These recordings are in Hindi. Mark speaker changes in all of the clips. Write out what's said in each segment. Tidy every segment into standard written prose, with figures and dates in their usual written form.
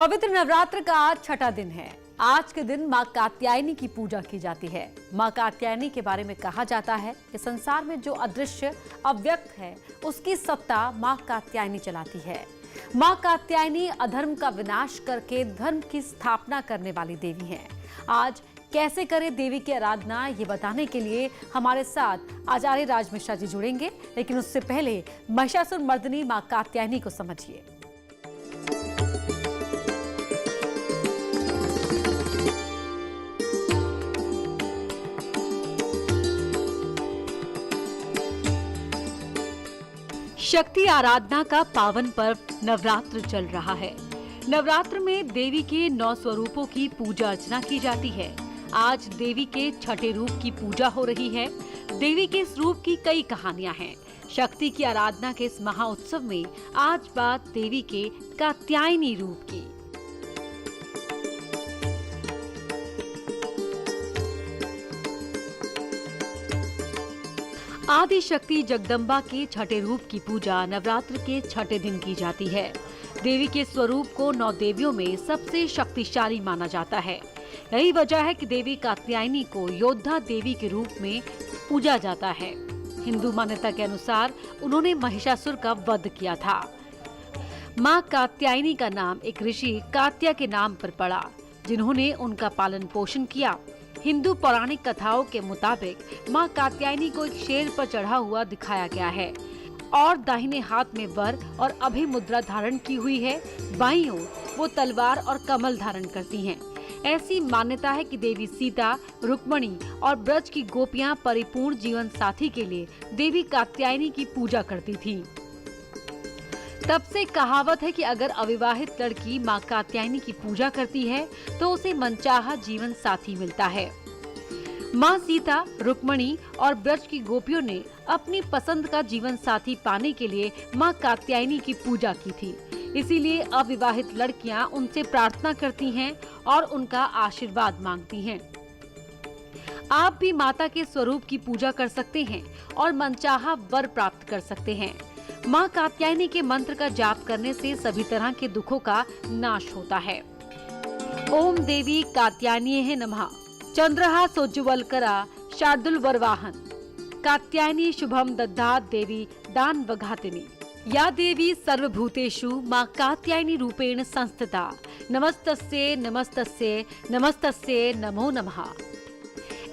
Speaker 1: पवित्र नवरात्र का आज छठा दिन है। आज के दिन मां कात्यायनी की पूजा की जाती है। मां कात्यायनी के बारे में कहा जाता है कि संसार में जो अदृश्य अव्यक्त है उसकी सत्ता मां कात्यायनी चलाती है। मां कात्यायनी अधर्म का विनाश करके धर्म की स्थापना करने वाली देवी है। आज कैसे करें देवी की आराधना, ये बताने के लिए हमारे साथ आचार्य राज मिश्रा जी जुड़ेंगे, लेकिन उससे पहले महिषासुर मर्दिनी मां कात्यायनी को समझिए। शक्ति आराधना का पावन पर्व नवरात्र चल रहा है। नवरात्र में देवी के 9 स्वरूपों की पूजा अर्चना की जाती है। आज देवी के छठे रूप की पूजा हो रही है। देवी के इस रूप की कई कहानियां हैं। शक्ति की आराधना के इस महाउत्सव में आज बात देवी के कात्यायनी रूप की। आदि शक्ति जगदम्बा के छठे रूप की पूजा नवरात्र के छठे दिन की जाती है। देवी के स्वरूप को 9 देवियों में सबसे शक्तिशाली माना जाता है। यही वजह है कि देवी कात्यायनी को योद्धा देवी के रूप में पूजा जाता है। हिंदू मान्यता के अनुसार उन्होंने महिषासुर का वध किया था। मां कात्यायनी का नाम एक ऋषि कात्या के नाम पर पड़ा, जिन्होंने उनका पालन पोषण किया। हिंदू पौराणिक कथाओं के मुताबिक मां कात्यायनी को एक शेर पर चढ़ा हुआ दिखाया गया है और दाहिने हाथ में वर और अभय मुद्रा धारण की हुई है। बाईं ओर वो तलवार और कमल धारण करती हैं। ऐसी मान्यता है कि देवी सीता, रुक्मणी और ब्रज की गोपियां परिपूर्ण जीवन साथी के लिए देवी कात्यायनी की पूजा करती थी। तब से कहावत है कि अगर अविवाहित लड़की मां कात्यायनी की पूजा करती है तो उसे मनचाहा जीवन साथी मिलता है। मां सीता, रुक्मणी और ब्रज की गोपियों ने अपनी पसंद का जीवन साथी पाने के लिए मां कात्यायनी की पूजा की थी। इसीलिए अविवाहित लड़कियां उनसे प्रार्थना करती हैं और उनका आशीर्वाद मांगती हैं। आप भी माता के स्वरूप की पूजा कर सकते हैं और मनचाहा वर प्राप्त कर सकते हैं। मां कात्यायनी के मंत्र का जाप करने से सभी तरह के दुखों का नाश होता है। ओम देवी कात्यायनीये नमः। चंद्रहा सोज्ज्वलकरा शार्दुल वरवाहन। कात्यायनी शुभम दद्धात देवी दान वघातिनी। या देवी सर्वभूतेषु मां कात्यायनी रूपेण संस्थिता। नमस्तस्ये नमस्तस्ये नमस्तस्ये नमो नमः।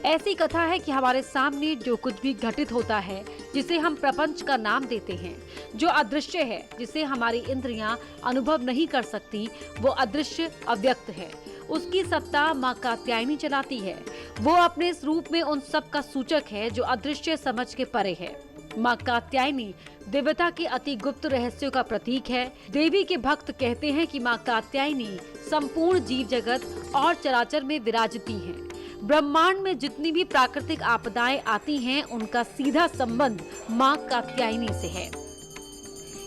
Speaker 1: ऐसी कथा है कि हमारे सामने जो कुछ भी घटित होता है, जिसे हम प्रपंच का नाम देते हैं, जो अदृश्य है, जिसे हमारी इंद्रियां अनुभव नहीं कर सकती, वो अदृश्य अव्यक्त है। उसकी सत्ता मां कात्यायनी चलाती है। वो अपने इस रूप में उन सब का सूचक है जो अदृश्य समझ के परे है। मां कात्यायनी दिव्यता के अति गुप्त रहस्यों का प्रतीक है। देवी के भक्त कहते हैं कि मां कात्यायनी संपूर्ण जीव जगत और चराचर में विराजती हैं। ब्रह्मांड में जितनी भी प्राकृतिक आपदाएं आती हैं, उनका सीधा संबंध मां कात्यायनी से है।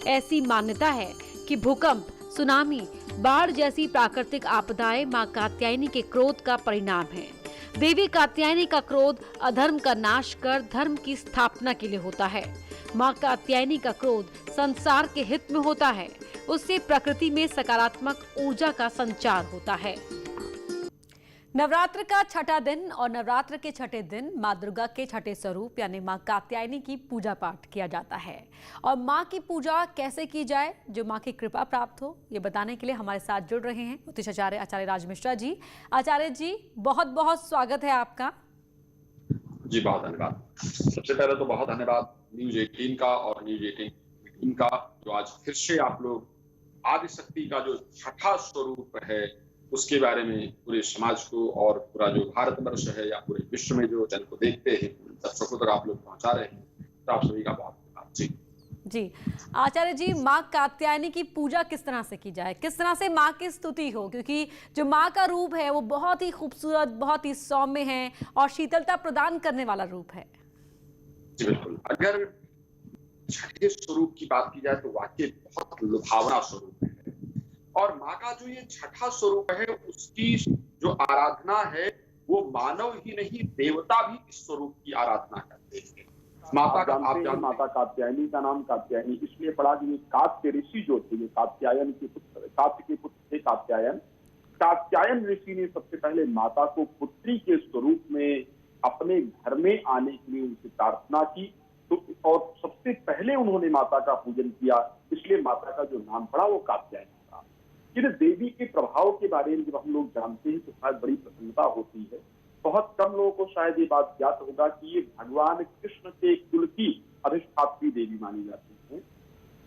Speaker 1: ऐसी मान्यता है कि भूकंप, सुनामी, बाढ़ जैसी प्राकृतिक आपदाएं मां कात्यायनी के क्रोध का परिणाम है। देवी कात्यायनी का क्रोध अधर्म का नाश कर धर्म की स्थापना के लिए होता है। मां कात्यायनी का क्रोध संसार के हित में होता है। उससे प्रकृति में सकारात्मक ऊर्जा का संचार होता है। नवरात्र का छठा दिन और नवरात्र के छठे दिन मां दुर्गा के छठे स्वरूप यानी मां कात्यायनी की पूजा पाठ किया जाता है। और मां की पूजा कैसे की जाए, जो मां की कृपा प्राप्त हो, ये बताने के लिए हमारे साथ जुड़ रहे हैं ज्योतिष आचार्य राज मिश्रा जी। आचार्य जी, बहुत बहुत स्वागत है आपका।
Speaker 2: जी बहुत धन्यवाद। सबसे पहले तो बहुत धन्यवाद न्यूज 18 का और न्यूज 18 टीम का, जो आज फिर से आप लोग आदिशक्ति का जो छठा स्वरूप है उसके बारे में पूरे समाज को और पूरा जो भारतवर्ष है या पूरे विश्व में जो जन को देखते हैं दर्शकों तक आप लोग पहुंचा रहे हैं, तो आप सभी का बहुत धन्यवाद। जी
Speaker 1: जी आचार्य जी, मां कात्यायनी की पूजा किस तरह से की जाए, किस तरह से मां की स्तुति हो, क्योंकि जो मां का रूप है वो बहुत ही खूबसूरत, बहुत ही सौम्य है और शीतलता प्रदान करने वाला रूप है।
Speaker 2: जी बिल्कुल। अगर छठे स्वरूप की बात की जाए तो वाकई बहुत लुभावना स्वरूप है। और माँ का जो ये छठा स्वरूप है उसकी जो आराधना है वो मानव ही नहीं देवता भी इस स्वरूप की आराधना करते हैं। माता
Speaker 3: आप
Speaker 2: का
Speaker 3: जानते हैं माता कात्यायनी का नाम कात्यायनी इसलिए पड़ा कि कात्य ऋषि जो थे, कात्यायन के पुत्र, कात्य के पुत्र थे कात्यायन। कात्यायन ऋषि ने सबसे पहले माता को पुत्री के स्वरूप में अपने घर में आने के लिए उनसे प्रार्थना की, तो और सबसे पहले उन्होंने माता का पूजन किया, इसलिए माता का जो नाम पड़ा वो कात्यायनी था। इन देवी के प्रभाव के बारे में जब हम लोग जानते हैं तो शायद बड़ी प्रसन्नता होती है। बहुत कम लोगों को शायद ये बात ज्ञात होगा कि ये भगवान कृष्ण के कुल की अधिष्ठात्री देवी मानी जाती है।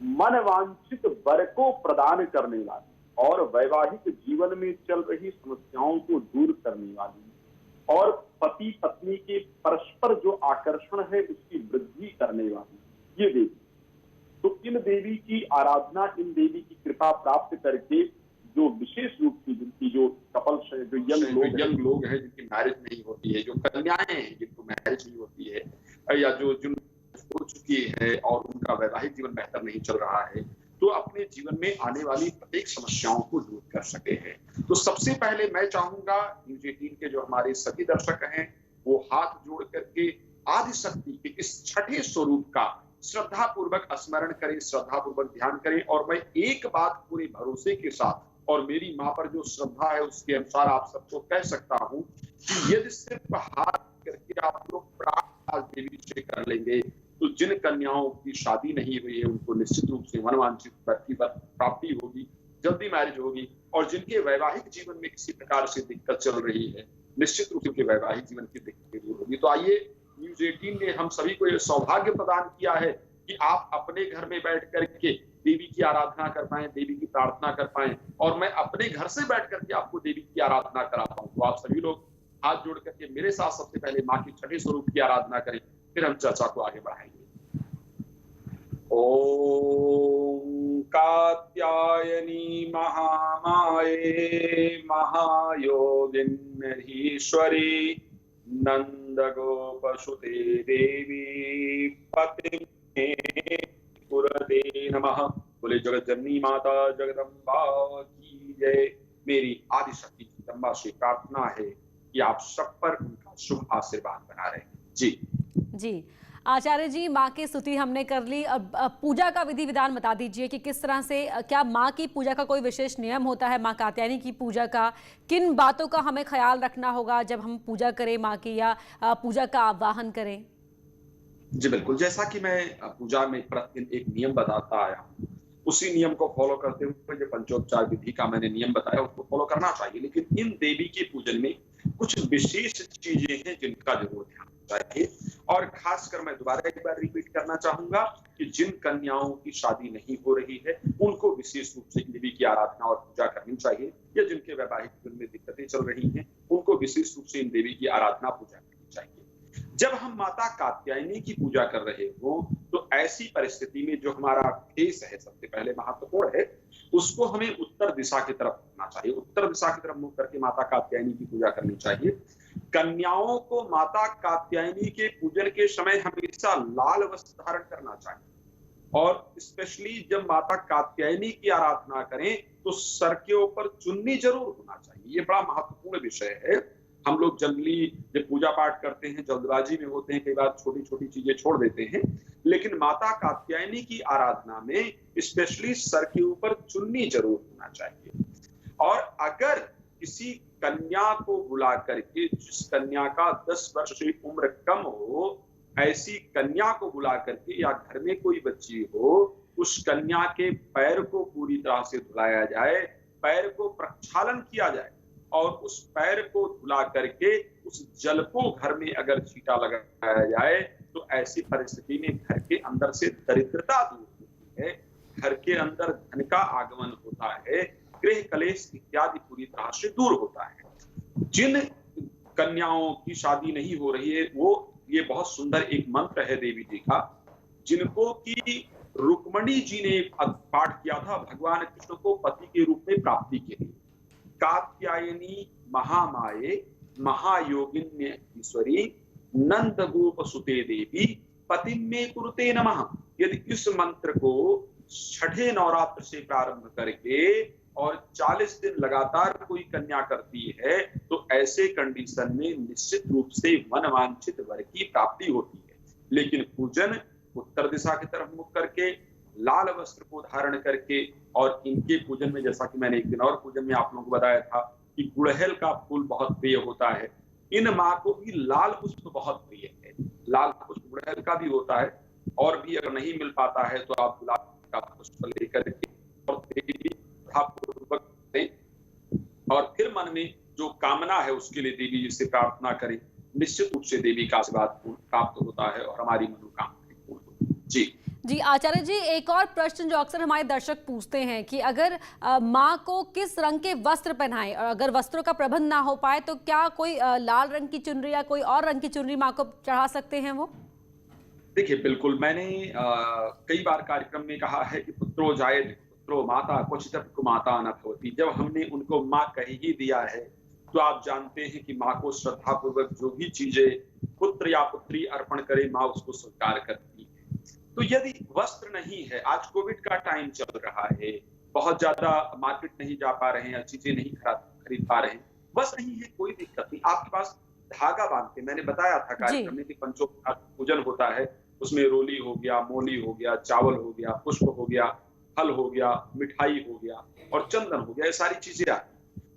Speaker 3: मन वांछित वर को प्रदान करने वाली और वैवाहिक जीवन में चल रही समस्याओं को दूर करने वाली और पति पत्नी के परस्पर जो आकर्षण है उसकी वृद्धि करने वाली ये देवी। तो इन देवी की आराधना, इन देवी की कृपा प्राप्त करके जो विशेष रूप की जिनकी जो कपल्स है, जो यंग
Speaker 2: लोग हैं जिनकी मैरिज नहीं होती है, जो कन्याएं हैं जिनको मैरिज नहीं होती है, या जो जिन हो चुकी है और उनका वैवाहिक जीवन बेहतर नहीं चल रहा है, तो अपने जीवन में आने वाली प्रत्येक समस्याओं को दूर कर सके हैं। तो सबसे पहले मैं चाहूंगा न्यूज 18 के जो हमारे सभी दर्शक हैं वो हाथ जोड़ करके आदि शक्ति के इस छठे स्वरूप का श्रद्धा पूर्वक स्मरण करें, श्रद्धा पूर्वक ध्यान करें। और मैं एक बात पूरे भरोसे के साथ और मेरी मां पर जो श्रद्धा है उसके अनुसार आप सबको कह सकता हूं कि यदि सिर्फ हाथ करके आप लोग प्रार्थना देवी से कर लेंगे तो जिन कन्याओं की शादी नहीं हुई है उनको निश्चित रूप से मनवांछित व्यक्ति पर प्राप्ति होगी, जल्दी मैरिज होगी। और जिनके वैवाहिक जीवन में किसी प्रकार से दिक्कत चल रही है निश्चित रूप से उनके वैवाहिक जीवन की दिक्कत दूर होगी। तो आइए न्यूज 18 ने हम सभी को यह सौभाग्य प्रदान किया है कि आप अपने घर में बैठ करके देवी की आराधना कर पाए, देवी की प्रार्थना कर पाए, और मैं अपने घर से बैठ करके आपको देवी की आराधना कराता हूं। तो आप सभी लोग हाथ जोड़ करके मेरे साथ सबसे पहले मां के छठे स्वरूप की आराधना करें, फिर हम चर्चा को आगे बढ़ाएंगे। ओम कात्यायनी महामाये महायोगिनीश्वरी नंद गोपसुते देवी पति पुरते नमः। बोले जगत जननी माता जगदम्बा की जय। मेरी आदि शक्ति जगदम्बा से प्रार्थना है कि आप सब पर उनका शुभ आशीर्वाद बना रहे। जी
Speaker 1: जी आचार्य जी, माँ की स्तुति हमने कर ली। अब पूजा का विधि विधान बता दीजिए कि किस तरह से, क्या माँ की पूजा का कोई विशेष नियम होता है? माँ कात्यायनी की पूजा का किन बातों का हमें ख्याल रखना होगा जब हम पूजा करें माँ की, या पूजा का आवाहन करें?
Speaker 2: जी बिल्कुल, जैसा कि मैं पूजा में प्रतिदिन एक नियम बताता आया हूँ, उसी नियम को फॉलो करते हुए जो पंचोपचार विधि का मैंने नियम बताया उसको फॉलो करना चाहिए। लेकिन इन देवी के पूजन में कुछ विशेष चीजें हैं जिनका जरूर ध्यान चाहिए। और खासकर मैं दोबारा एक बार रिपीट करना चाहूंगा कि जिन कन्याओं की शादी नहीं हो रही है उनको विशेष रूप से देवी की आराधना और पूजा करनी चाहिए, या जिनके वैवाहिक जीवन में दिक्कतें चल रही हैं उनको विशेष रूप से इन देवी की आराधना पूजा करनी चाहिए। जब हम माता कात्यायनी की पूजा कर रहे हो तो ऐसी परिस्थिति में जो हमारा फेस है सबसे पहले महत्वपूर्ण है, उसको हमें उत्तर दिशा की तरफ करना चाहिए। उत्तर दिशा की तरफ मुंह करके माता कात्यायनी की पूजा करनी चाहिए। कन्याओं को माता कात्यायनी के पूजन के समय हमेशा लाल वस्त्र धारण करना चाहिए, और स्पेशली जब माता कात्यायनी की आराधना करें तो सर के ऊपर चुन्नी जरूर होना चाहिए। ये बड़ा महत्वपूर्ण विषय है। हम लोग जनरली जब पूजा पाठ करते हैं जल्दबाजी में होते हैं, कई बार छोटी छोटी चीजें छोड़ देते हैं, लेकिन माता कात्यायनी की आराधना में स्पेशली सर के ऊपर चुन्नी जरूर होना चाहिए। और अगर किसी कन्या को बुला करके, जिस कन्या का 10 वर्ष से उम्र कम हो, ऐसी कन्या को बुला करके, या घर में कोई बच्ची हो, उस कन्या के पैर को पूरी तरह से धुलाया जाए, पैर को प्रक्षालन किया जाए, और उस पैर को धुला करके उस जल को घर में अगर छींटा लगाया जाए तो ऐसी परिस्थिति में घर के अंदर से दरिद्रता दूर होती है, घर के अंदर धन का आगमन होता है, गृह कलेश इत्यादि पूरी तरह से दूर होता है। जिन कन्याओं की शादी नहीं हो रही है वो, ये बहुत सुंदर एक मंत्र है देवी जी का, जिनको की रुक्मणी जी ने पाठ किया था भगवान कृष्ण को पति के रूप में प्राप्ति के लिए। कात्यायनी महामाये महायोगिन्य ईश्वरी नंद गोप सुते देवी पति में कुरुते नमः। यदि इस मंत्र को छठे नवरात्र से प्रारंभ करके और 40 दिन लगातार कोई कन्या करती है तो ऐसे कंडीशन में निश्चित रूप से मनवांछित वर की प्राप्ति होती है। लेकिन पूजन उत्तर दिशा की तरफ मुख करके, लाल वस्त्र को धारण करके, और इनके पूजन में जैसा कि मैंने एक दिन और पूजन में आप लोगों को बताया था कि गुड़हल का फूल बहुत प्रिय होता है। इन माँ को भी लाल पुष्प बहुत प्रिय है। लाल पुष्प गुड़हल का भी होता है, और भी अगर नहीं मिल पाता है तो आप गुलाब का पुष्प लेकर के और देवी पूर्वक दें, और फिर मन में जो कामना है उसके लिए देवी जी से प्रार्थना करें। निश्चित रूप से देवी का आशीर्वाद प्राप्त होता है और हमारी मनोकामना पूर्ण होती है। जी
Speaker 1: आचार्य जी, एक और प्रश्न जो अक्सर हमारे दर्शक पूछते हैं कि अगर माँ को किस रंग के वस्त्र पहनाएं, और अगर वस्त्रों का प्रबंध ना हो पाए तो क्या कोई लाल रंग की चुनरी या कोई और रंग की चुनरी माँ को चढ़ा सकते हैं वो?
Speaker 2: देखिए, बिल्कुल, मैंने कई बार कार्यक्रम में कहा है कि पुत्रो जायेत पुत्रो माता क्वचित् कुमाता न भवति। जब हमने उनको माँ कह ही दिया है तो आप जानते हैं कि माँ को श्रद्धा पूर्वक जो भी चीजें पुत्र या पुत्री अर्पण करे, माँ उसको स्वीकार करती है। तो यदि वस्त्र नहीं है, आज कोविड का टाइम चल रहा है, बहुत ज्यादा मार्केट नहीं जा पा रहे हैं, चीजें नहीं खरीद पा रहे हैं, वस्त्र नहीं है, कोई दिक्कत नहीं, आपके पास धागा बांधते, मैंने बताया था कार्यक्रम में कि पंचोपचार पूजन होता है, उसमें रोली हो गया, मोली हो गया, चावल हो गया, पुष्प हो गया, फल हो गया, मिठाई हो गया और चंदन हो गया, ये सारी चीजें आती।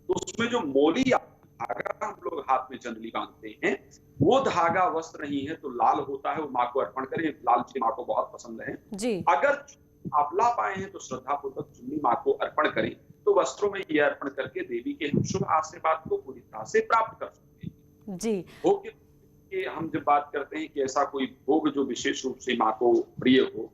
Speaker 2: तो उसमें जो मोली धागा हम लोग हाथ में चंदली बांधते हैं, वो धागा वस्त्र नहीं है तो लाल होता है, वो माँ को अर्पण करें। लाल चीज माँ को बहुत पसंद है जी। अगर आप ला पाए हैं तो श्रद्धा पूर्वक चुन्नी माँ को अर्पण करें, तो वस्त्रों में ये अर्पण करके देवी के हम शुभ आशीर्वाद को पूरी तरह से प्राप्त कर सकते हैं जी। भोग के हम जब बात करते हैं कि ऐसा कोई भोग जो विशेष रूप से माँ को प्रिय हो,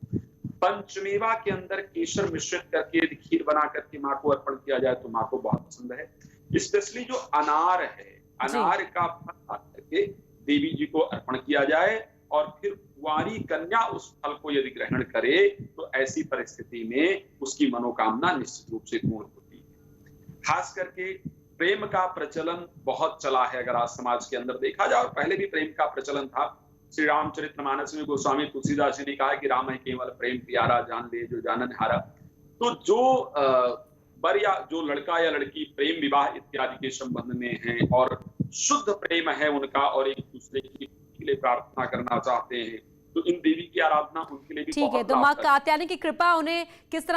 Speaker 2: पंचमेवा के अंदर केसर मिश्रित करके खीर बना करके माँ को अर्पण किया जाए तो माँ को बहुत पसंद है। स्पेशली जो अनार है, अनार का फल करके देवी जी को अर्पण किया जाए, और फिर कुंवारी कन्या उस फल को यदि ग्रहण करे तो ऐसी परिस्थिति में उसकी मनोकामना निश्चित रूप से पूर्ण होती है। खास करके प्रेम का प्रचलन बहुत चला है, अगर आज समाज के अंदर देखा जाए, और पहले भी प्रेम का प्रचलन था। श्री रामचरितमानस में गोस्वामी तुलसीदास जी ने कहा कि राम है केवल प्रेम प्यारा, जान ले जो जानन हारा। तो जो वर या जो लड़का या लड़की प्रेम विवाह इत्यादि के संबंध में हैं और शुद्ध प्रेम है उनका और एक दूसरे के लिए प्रार्थना करना चाहते हैं, तो इन देवी की आराधना उनके लिए भी
Speaker 1: ठीक है। तो माँ कात्यायनी की कृपा उन्हें किस तरह